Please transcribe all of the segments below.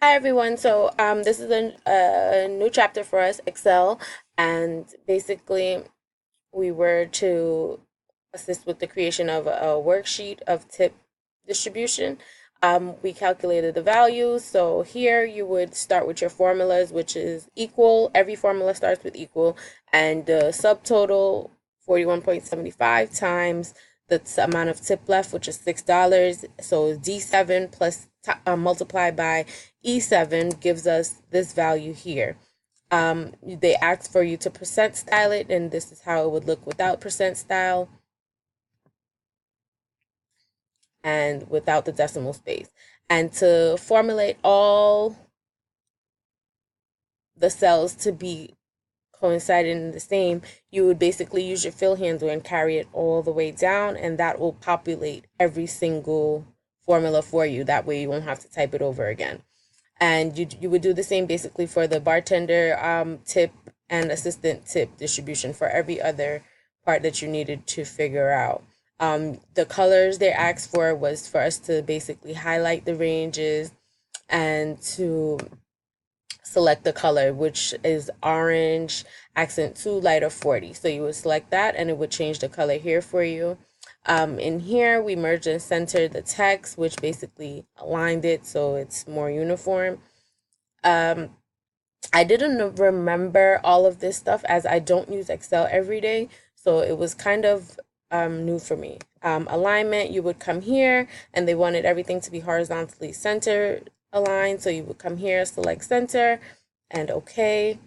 Hi everyone. This is a new chapter for us, Excel, and basically we were to assist with the creation of a worksheet of tip distribution. We calculated the values. So here you would start with your formulas, which is equal. Every formula starts with equal, and the subtotal 41.75 times the amount of tip left, which is $6. So D7 plus multiplied by E7 gives us this value here. They ask for you to percent style it, and this is how it would look without percent style and without the decimal space. And to formulate all the cells to be coinciding in the same, you would basically use your fill handler and carry it all the way down, and that will populate every single formula for you. That way you won't have to type it over again. And you would do the same basically for the bartender tip and assistant tip distribution for every other part that you needed to figure out. The colors they asked for was for us to basically highlight the ranges and to select the color, which is orange, accent 2, lighter 40. So you would select that and it would change the color here for you. In here, we merged and centered the text, which basically aligned it so it's more uniform. I didn't remember all of this stuff as I don't use Excel every day, so it was kind of new for me. Alignment, you would come here, and they wanted everything to be horizontally center aligned, so you would come here, select center, and OK.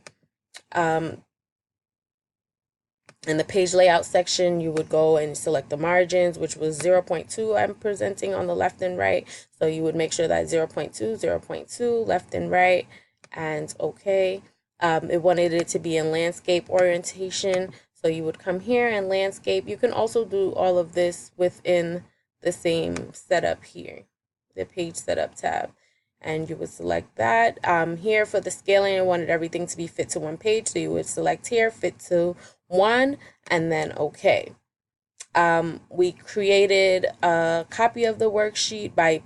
In the page layout section, you would go and select the margins, which was 0.2 I'm presenting on the left and right. So you would make sure that 0.2, 0.2, left and right, and OK. It wanted it to be in landscape orientation. So you would come here and landscape. You can also do all of this within the same setup here, the page setup tab. And you would select that. Here for the scaling, I wanted everything to be fit to one page. So you would select here, fit to one, and then OK. We created a copy of the worksheet by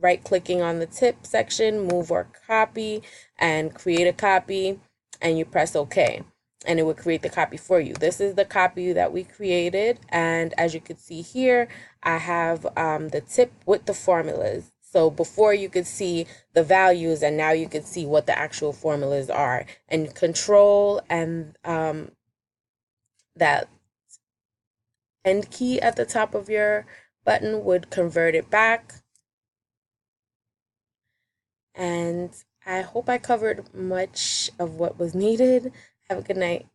right clicking on the tip section, move or copy, and create a copy, and you press OK. And it would create the copy for you. This is the copy that we created. And as you can see here, I have the tip with the formulas. So before you could see the values, and now you can see what the actual formulas are. And control and that end key at the top of your button would convert it back. And I hope I covered much of what was needed. Have a good night.